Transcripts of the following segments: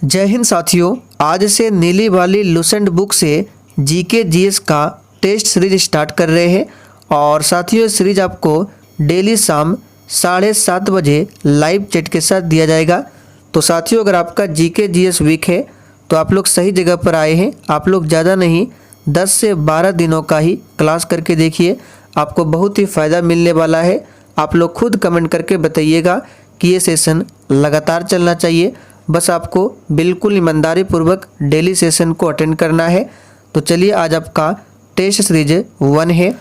जय हिंद साथियों, आज से नीली वाली लुसेंट बुक से जीके जीएस का टेस्ट सीरीज स्टार्ट कर रहे हैं। और साथियों, सीरीज आपको डेली शाम 7:30 बजे लाइव चैट के साथ दिया जाएगा। तो साथियों, अगर आपका जीके जीएस वीक है तो आप लोग सही जगह पर आए हैं। आप लोग ज़्यादा नहीं 10 से 12 दिनों का ही क्लास करके देखिए, आपको बहुत ही फ़ायदा मिलने वाला है। आप लोग खुद कमेंट करके बताइएगा कि ये सेशन लगातार चलना चाहिए। बस आपको बिल्कुल ईमानदारी पूर्वक डेली सेशन को अटेंड करना है। तो चलिए, आज आपका टेस्ट सीरीज 1 है।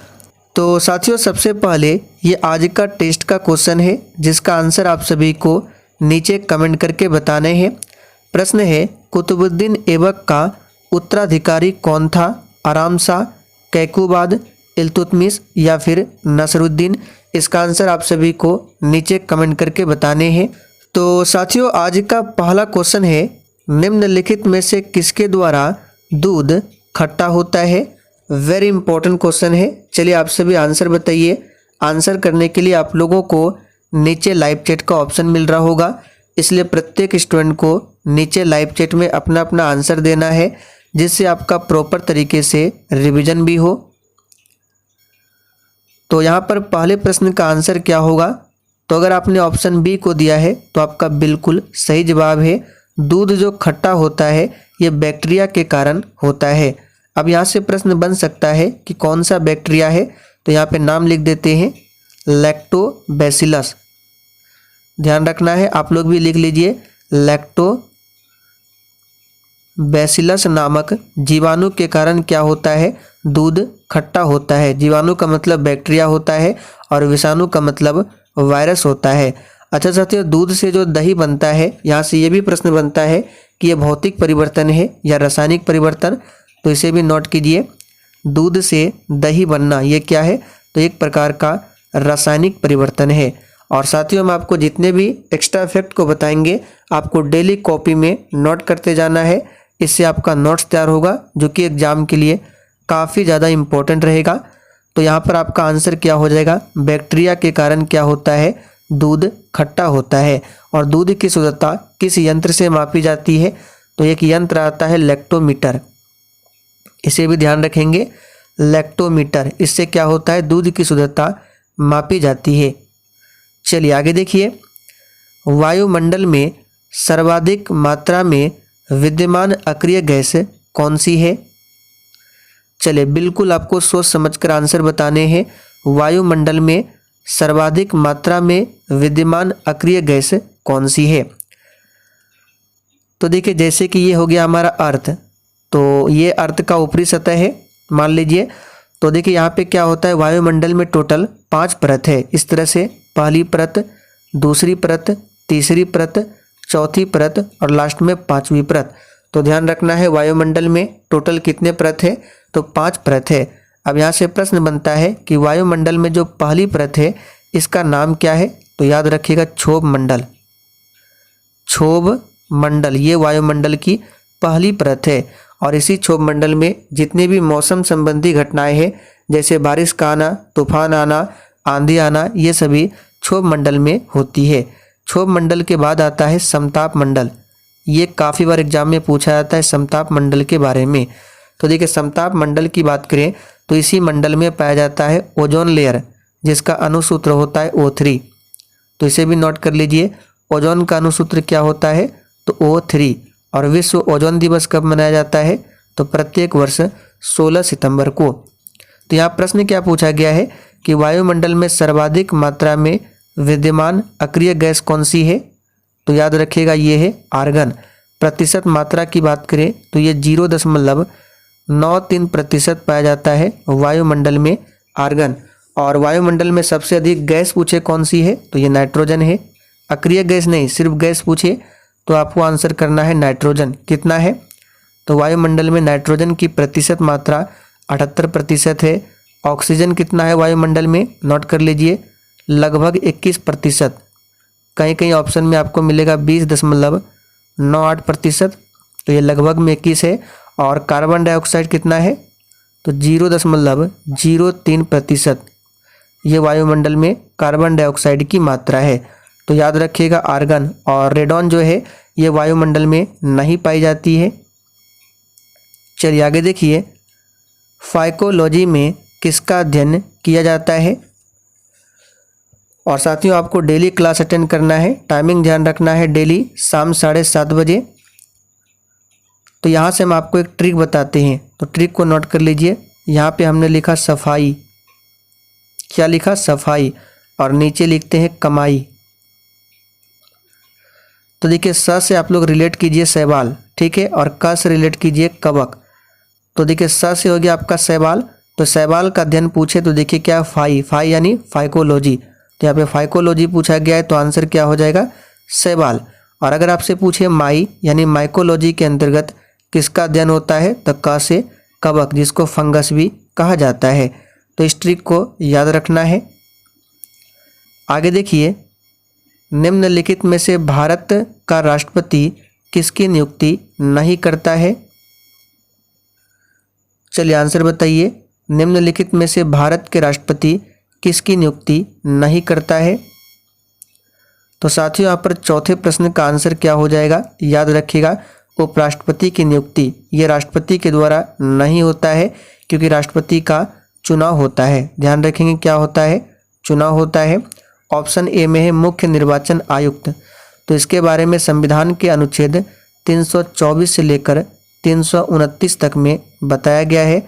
तो साथियों, सबसे पहले ये आज का टेस्ट का क्वेश्चन है, जिसका आंसर आप सभी को नीचे कमेंट करके बताने हैं। प्रश्न है, कुतुबुद्दीन ऐबक का उत्तराधिकारी कौन था? आराम शाह, कैकुबाद, इल्तुतमिश या फिर नसरुद्दीन? इसका आंसर आप सभी को नीचे कमेंट करके बताने हैं। तो साथियों, आज का पहला क्वेश्चन है, निम्नलिखित में से किसके द्वारा दूध खट्टा होता है? वेरी इंपॉर्टेंट क्वेश्चन है। चलिए, आप सभी आंसर बताइए। आंसर करने के लिए आप लोगों को नीचे लाइव चैट का ऑप्शन मिल रहा होगा, इसलिए प्रत्येक स्टूडेंट को नीचे लाइव चैट में अपना अपना आंसर देना है, जिससे आपका प्रॉपर तरीके से रिवीजन भी हो। तो यहाँ पर पहले प्रश्न का आंसर क्या होगा? तो अगर आपने ऑप्शन बी को दिया है तो आपका बिल्कुल सही जवाब है। दूध जो खट्टा होता है ये बैक्टीरिया के कारण होता है। अब यहाँ से प्रश्न बन सकता है कि कौन सा बैक्टीरिया है, तो यहाँ पे नाम लिख देते हैं, लैक्टोबैसिलस। ध्यान रखना है, आप लोग भी लिख लीजिए, लैक्टोबैसिलस नामक जीवाणु के कारण क्या होता है? दूध खट्टा होता है। जीवाणु का मतलब बैक्टीरिया होता है और विषाणु का मतलब वायरस होता है। अच्छा साथियों, दूध से जो दही बनता है, यहाँ से ये भी प्रश्न बनता है कि ये भौतिक परिवर्तन है या रासायनिक परिवर्तन, तो इसे भी नोट कीजिए। दूध से दही बनना ये क्या है? तो एक प्रकार का रासायनिक परिवर्तन है। और साथियों, हम आपको जितने भी एक्स्ट्रा फैक्ट को बताएंगे, आपको डेली कॉपी में नोट करते जाना है। इससे आपका नोट्स तैयार होगा, जो कि एग्जाम के लिए काफ़ी ज़्यादा इम्पोर्टेंट रहेगा। तो यहाँ पर आपका आंसर क्या हो जाएगा? बैक्टीरिया के कारण क्या होता है? दूध खट्टा होता है। और दूध की शुद्धता किस यंत्र से मापी जाती है? तो एक यंत्र आता है लैक्टोमीटर, इसे भी ध्यान रखेंगे, लैक्टोमीटर। इससे क्या होता है? दूध की शुद्धता मापी जाती है। चलिए आगे देखिए, वायुमंडल में सर्वाधिक मात्रा में विद्यमान अक्रिय गैस कौन सी है? चलिए, बिल्कुल आपको सोच समझकर आंसर बताने हैं। वायुमंडल में सर्वाधिक मात्रा में विद्यमान अक्रिय गैस कौन सी है? तो देखिए, जैसे कि ये हो गया हमारा अर्थ, तो ये अर्थ का ऊपरी सतह है मान लीजिए। तो देखिए, यहाँ पे क्या होता है? वायुमंडल में टोटल 5 परत है। इस तरह से पहली परत, दूसरी परत, तीसरी परत, चौथी परत और लास्ट में 5वीं परत। तो ध्यान रखना है, वायुमंडल में टोटल कितने परत है? तो 5 परत है। अब यहाँ से प्रश्न बनता है कि वायुमंडल में जो पहली परत है, इसका नाम क्या है? तो याद रखिएगा, क्षोभ मंडल। क्षोभ मंडल ये वायुमंडल की पहली परत है। और इसी क्षोभ मंडल में जितने भी मौसम संबंधी घटनाएं हैं, जैसे बारिश का आना, तूफान आना, आंधी आना, ये सभी क्षोभ मंडल में होती है। क्षोभ मंडल के बाद आता है समताप मंडल। ये काफ़ी बार एग्जाम में पूछा जाता है समताप मंडल के बारे में। तो देखिए, समताप मंडल की बात करें तो इसी मंडल में पाया जाता है ओजोन लेयर, जिसका अणुसूत्र होता है O3। तो इसे भी नोट कर लीजिए, ओजोन का अणुसूत्र क्या होता है? तो O3। और विश्व ओजोन दिवस कब मनाया जाता है? तो प्रत्येक वर्ष 16 सितंबर को। तो यहाँ प्रश्न क्या पूछा गया है कि वायुमंडल में सर्वाधिक मात्रा में विद्यमान अक्रिय गैस कौन सी है? तो याद रखिएगा, ये है आर्गन। प्रतिशत मात्रा की बात करें तो ये 0.93% पाया जाता है वायुमंडल में आर्गन। और वायुमंडल में सबसे अधिक गैस पूछे कौन सी है? तो ये नाइट्रोजन है। अक्रिय गैस नहीं, सिर्फ गैस पूछे तो आपको आंसर करना है नाइट्रोजन। कितना है? तो वायुमंडल में नाइट्रोजन की प्रतिशत मात्रा 78% है। ऑक्सीजन कितना है वायुमंडल में? नोट कर लीजिए, लगभग 21%। कहीं कहीं ऑप्शन में आपको मिलेगा 20.98%, तो ये लगभग में 21 है। और कार्बन डाइऑक्साइड कितना है? तो 0.03%। ये वायुमंडल में कार्बन डाइऑक्साइड की मात्रा है। तो याद रखिएगा आर्गन। और रेडॉन जो है ये वायुमंडल में नहीं पाई जाती है। चलिए आगे देखिए, फाइकोलॉजी में किसका अध्ययन किया जाता है। और साथियों आपको डेली क्लास अटेंड करना है, टाइमिंग ध्यान रखना है, डेली शाम 7:30 बजे। तो यहाँ से हम आपको एक ट्रिक बताते हैं, तो ट्रिक को नोट कर लीजिए। यहाँ पे हमने लिखा सफाई, क्या लिखा, सफाई, और नीचे लिखते हैं कमाई। तो देखिए स से आप लोग रिलेट कीजिए शैवाल, ठीक है, और क से रिलेट कीजिए कवक। तो देखिए स से हो गया आपका शैवाल, तो शैवाल का अध्ययन पूछे तो देखिए क्या, फाई, फाई यानी फाइकोलॉजी। तो यहाँ पे फाइकोलॉजी पूछा गया है, तो आंसर क्या हो जाएगा, शैवाल। और अगर आपसे पूछे माई यानी माइकोलॉजी के अंतर्गत किसका अध्ययन होता है, तो क से कवक, जिसको फंगस भी कहा जाता है। तो इस ट्रिक को याद रखना है। आगे देखिए, निम्नलिखित में से भारत का राष्ट्रपति किसकी नियुक्ति नहीं करता है। चलिए आंसर बताइए, निम्नलिखित में से भारत के राष्ट्रपति किसकी नियुक्ति नहीं करता है। तो साथियों यहाँ पर चौथे प्रश्न का आंसर क्या हो जाएगा, याद रखिएगा, उपराष्ट्रपति की नियुक्ति ये राष्ट्रपति के द्वारा नहीं होता है, क्योंकि राष्ट्रपति का चुनाव होता है। ध्यान रखेंगे क्या होता है, चुनाव होता है। ऑप्शन ए में है मुख्य निर्वाचन आयुक्त। तो इसके बारे में संविधान के अनुच्छेद 324 से लेकर 329 तक में बताया गया है,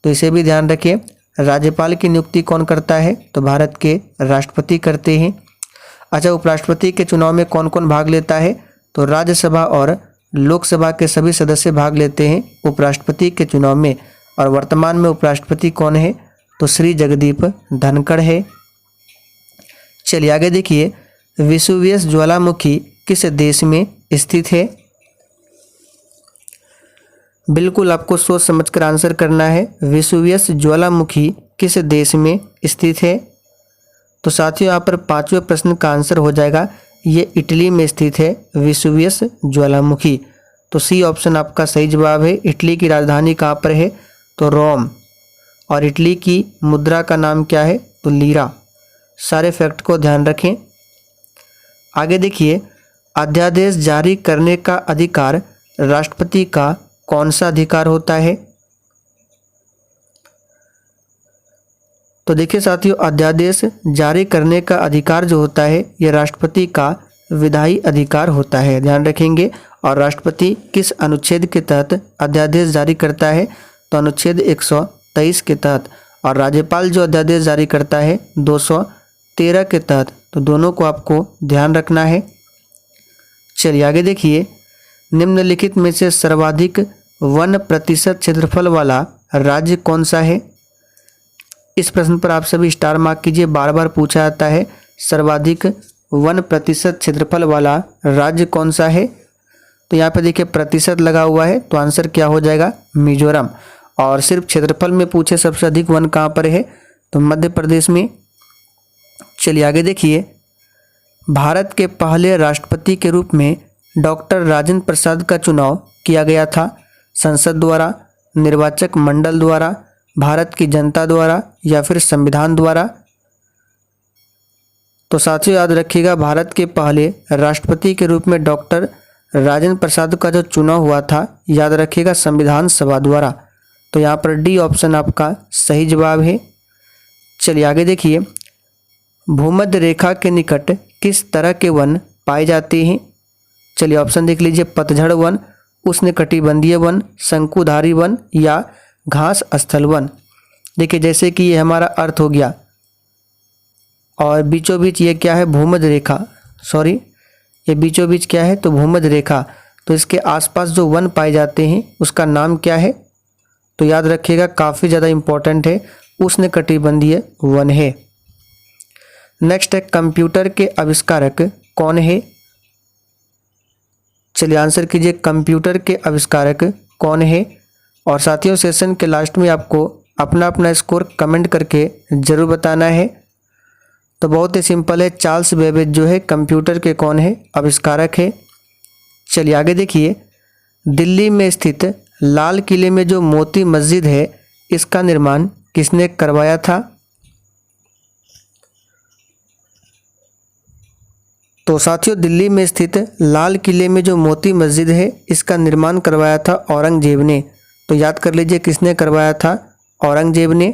तो इसे भी ध्यान रखिए। राज्यपाल की नियुक्ति कौन करता है, तो भारत के राष्ट्रपति करते हैं। अच्छा, उपराष्ट्रपति के चुनाव में कौन कौन भाग लेता है, तो राज्यसभा और लोकसभा के सभी सदस्य भाग लेते हैं उपराष्ट्रपति के चुनाव में। और वर्तमान में उपराष्ट्रपति कौन है, तो श्री जगदीप धनखड़ है। चलिए आगे देखिए, वेसुवियस ज्वालामुखी किस देश में स्थित है। बिल्कुल आपको सोच समझकर आंसर करना है। वेसुवियस ज्वालामुखी किस देश में स्थित है। तो साथियों यहाँ पर पांचवें प्रश्न का आंसर हो जाएगा, ये इटली में स्थित है वेसुवियस ज्वालामुखी। तो सी ऑप्शन आपका सही जवाब है। इटली की राजधानी कहाँ पर है, तो रोम। और इटली की मुद्रा का नाम क्या है, तो लीरा। सारे फैक्ट को ध्यान रखें। आगे देखिए, अध्यादेश जारी करने का अधिकार राष्ट्रपति का कौन सा अधिकार होता है। तो देखिए साथियों, अध्यादेश जारी करने का अधिकार जो होता है यह राष्ट्रपति का विधायी अधिकार होता है। ध्यान रखेंगे। और राष्ट्रपति किस अनुच्छेद के तहत अध्यादेश जारी करता है, तो अनुच्छेद 123 के तहत। और राज्यपाल जो अध्यादेश जारी करता है 213 के तहत। तो दोनों को आपको ध्यान रखना है। चलिए आगे देखिए, निम्नलिखित में से सर्वाधिक 1% क्षेत्रफल वाला राज्य कौन सा है। इस प्रश्न पर आप सभी स्टार मार्क कीजिए, बार बार पूछा जाता है। सर्वाधिक 1% क्षेत्रफल वाला राज्य कौन सा है। तो यहाँ पे देखिए प्रतिशत लगा हुआ है, तो आंसर क्या हो जाएगा, मिजोरम। और सिर्फ क्षेत्रफल में पूछे सबसे अधिक वन कहाँ पर है, तो मध्य प्रदेश में। चलिए आगे देखिए, भारत के पहले राष्ट्रपति के रूप में डॉक्टर राजेंद्र प्रसाद का चुनाव किया गया था, संसद द्वारा, निर्वाचक मंडल द्वारा, भारत की जनता द्वारा, या फिर संविधान द्वारा। तो साथियों याद रखिएगा, भारत के पहले राष्ट्रपति के रूप में डॉक्टर राजेंद्र प्रसाद का जो चुनाव हुआ था, याद रखिएगा, संविधान सभा द्वारा। तो यहाँ पर डी ऑप्शन आपका सही जवाब है। चलिए आगे देखिए, भूमध्य रेखा के निकट किस तरह के वन पाए जाते हैं। चलिए ऑप्शन देख लीजिए, पतझड़ वन, उष्णकटिबंधीय वन, शंकुधारी वन, या घास स्थल वन। देखिए जैसे कि ये हमारा अर्थ हो गया, और बीचों बीच ये क्या है, भूमध्य रेखा, सॉरी ये बीचों बीच क्या है, तो भूमध्य रेखा। तो इसके आसपास जो वन पाए जाते हैं उसका नाम क्या है, तो याद रखिएगा, काफ़ी ज़्यादा इम्पोर्टेंट है, उष्णकटिबंधीय वन है। नेक्स्ट है, कंप्यूटर के आविष्कारक कौन है। चलिए आंसर कीजिए, कंप्यूटर के आविष्कारक कौन है। और साथियों सेशन के लास्ट में आपको अपना अपना स्कोर कमेंट करके ज़रूर बताना है। तो बहुत ही सिंपल है, चार्ल्स बेबेज जो है कंप्यूटर के कौन है, आविष्कारक है। चलिए आगे देखिए, दिल्ली में स्थित लाल किले में जो मोती मस्जिद है इसका निर्माण किसने करवाया था। तो साथियों, दिल्ली में स्थित लाल किले में जो मोती मस्जिद है, इसका निर्माण करवाया था औरंगजेब ने। तो याद कर लीजिए किसने करवाया था? औरंगजेब ने।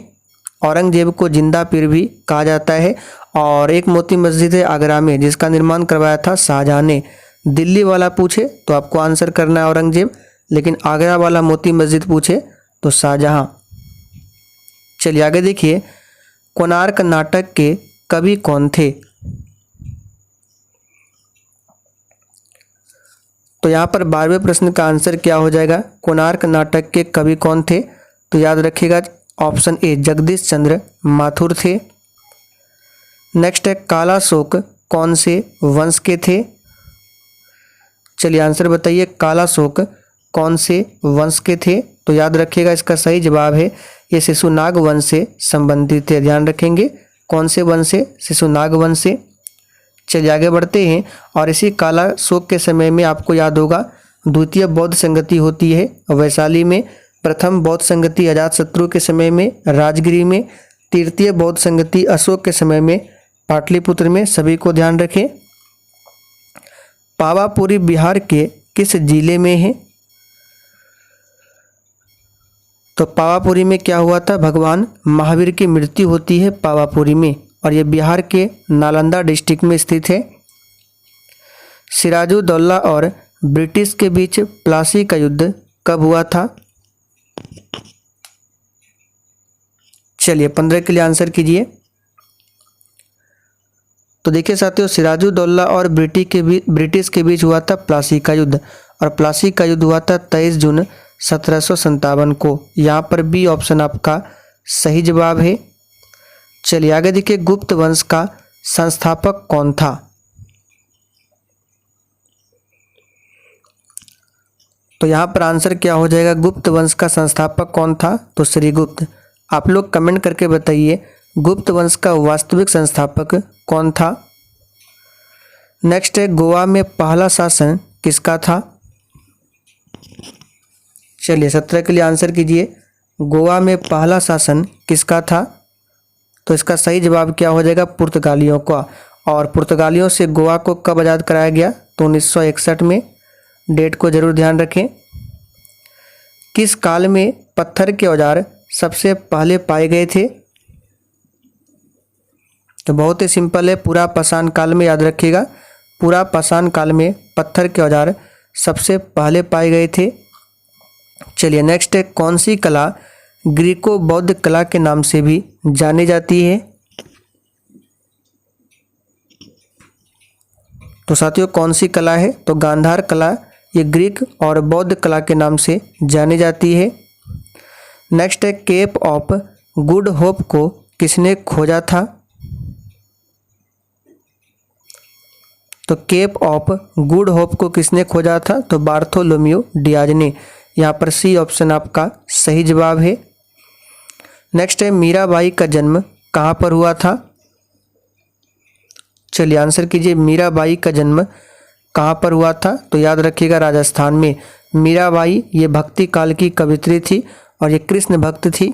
औरंगजेब को जिंदा पीर भी कहा जाता है। और एक मोती मस्जिद है आगरा में, जिसका निर्माण करवाया था शाहजहां ने। दिल्ली वाला पूछे तो आपको आंसर करना है औरंगजेब, लेकिन आगरा वाला मोती मस्जिद पूछे तो शाहजहां। चलिए आगे देखिए, कोणार्क नाटक के कवि कौन थे? तो यहाँ पर 12वें प्रश्न का आंसर क्या हो जाएगा? कोणार्क नाटक के कवि कौन थे? तो याद रखिएगा, ऑप्शन ए जगदीश चंद्र माथुर थे। नेक्स्ट है, कालाशोक कौन से वंश के थे? चलिए आंसर बताइए, कालाशोक कौन से वंश के थे? तो याद रखिएगा, इसका सही जवाब है ये शिशुनाग वंश से संबंधित है। ध्यान रखेंगे, कौन से वंश से? शिशुनाग वंश से। चलिए आगे बढ़ते हैं। और इसी कालाशोक के समय में आपको याद होगा, द्वितीय बौद्ध संगति होती है वैशाली में। प्रथम बौद्ध संगति अजातशत्रु के समय में राजगिरी में। तृतीय बौद्ध संगति अशोक के समय में पाटलिपुत्र में। सभी को ध्यान रखें। पावापुरी बिहार के किस जिले में है? तो पावापुरी में क्या हुआ था? भगवान महावीर की मृत्यु होती है पावापुरी में, और ये बिहार के नालंदा डिस्ट्रिक्ट में स्थित है। सिराजुद्दौला और ब्रिटिश के बीच प्लासी का युद्ध कब हुआ था? चलिए 15 के लिए आंसर कीजिए। तो देखिए साथियों, सिराजुद्दौला और ब्रिटिश के बीच हुआ था प्लासी का युद्ध, और प्लासी का युद्ध हुआ था 23 जून 1757 को। यहाँ पर बी ऑप्शन आपका सही जवाब है। चलिए आगे देखिए, गुप्त वंश का संस्थापक कौन था? तो यहाँ पर आंसर क्या हो जाएगा? गुप्त वंश का संस्थापक कौन था? तो श्रीगुप्त। आप लोग कमेंट करके बताइए, गुप्त वंश का वास्तविक संस्थापक कौन था? नेक्स्ट है, गोवा में पहला शासन किसका था? चलिए 17 के लिए आंसर कीजिए। गोवा में पहला शासन किसका था? तो इसका सही जवाब क्या हो जाएगा? पुर्तगालियों का। और पुर्तगालियों से गोवा को कब आज़ाद कराया गया? तो 1961 में। डेट को जरूर ध्यान रखें। किस काल में पत्थर के औजार सबसे पहले पाए गए थे? तो बहुत ही सिंपल है, पूरा पाषाण काल में। याद रखिएगा, पूरा पाषाण काल में पत्थर के औजार सबसे पहले पाए गए थे। चलिए नेक्स्ट है, कौन सी कला ग्रीको बौद्ध कला के नाम से भी जानी जाती है? तो साथियों, कौन सी कला है? तो गांधार कला। ये ग्रीक और बौद्ध कला के नाम से जानी जाती है। नेक्स्ट है, केप ऑफ गुड होप को किसने खोजा था? तो केप ऑफ गुड होप को किसने खोजा था? तो बार्थोलोम्यू डियाज ने। यहाँ पर सी ऑप्शन आपका सही जवाब है। नेक्स्ट है, मीराबाई का जन्म कहाँ पर हुआ था? चलिए आंसर कीजिए, मीराबाई का जन्म कहाँ पर हुआ था? तो याद रखिएगा, राजस्थान में। मीराबाई ये भक्ति काल की कवित्री थी, और ये कृष्ण भक्त थी।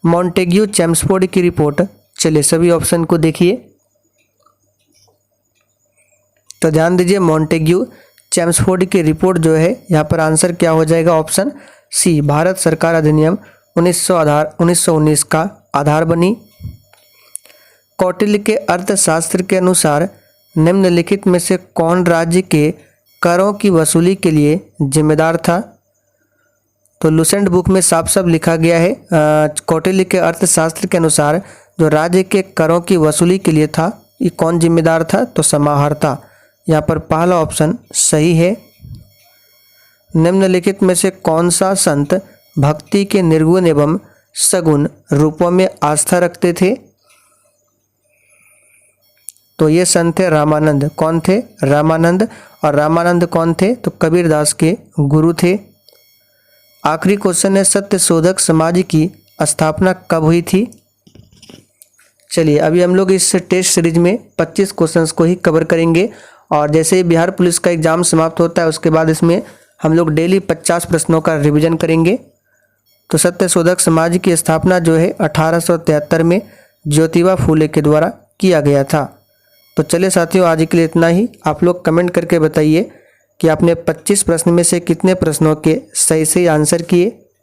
मॉन्टेग्यू चेम्सफोर्ड की रिपोर्ट। चलिए सभी ऑप्शन को देखिए। तो ध्यान दीजिए, मॉन्टेग्यू चेम्सफोर्ड की रिपोर्ट जो है, यहाँ पर आंसर क्या हो जाएगा? ऑप्शन सी, भारत सरकार अधिनियम 1919 का आधार बनी। कौटिल्य के अर्थशास्त्र के अनुसार निम्नलिखित में से कौन राज्य के करों की वसूली के लिए जिम्मेदार था? तो लुसेंट बुक में साफ साफ लिखा गया है, कौटिल्य के अर्थशास्त्र के अनुसार जो राज्य के करों की वसूली के लिए था, ये कौन जिम्मेदार था? तो समाहर्ता। यहाँ पर पहला ऑप्शन सही है। निम्नलिखित में से कौन सा संत भक्ति के निर्गुण एवं सगुण रूपों में आस्था रखते थे? तो ये संत थे रामानंद। कौन थे? रामानंद। और रामानंद कौन थे? तो कबीरदास के गुरु थे। आखिरी क्वेश्चन है, सत्य शोधक समाज की स्थापना कब हुई थी? चलिए अभी हम लोग इस टेस्ट सीरीज में 25 क्वेश्चंस को ही कवर करेंगे, और जैसे ही बिहार पुलिस का एग्जाम समाप्त होता है उसके बाद इसमें हम लोग डेली 50 प्रश्नों का रिवीजन करेंगे। तो सत्य शोधक समाज की स्थापना जो है 1873 में ज्योतिबा फूले के द्वारा किया गया था। तो चलिए साथियों, आज के लिए इतना ही। आप लोग कमेंट करके बताइए कि आपने 25 प्रश्न में से कितने प्रश्नों के सही सही आंसर किए।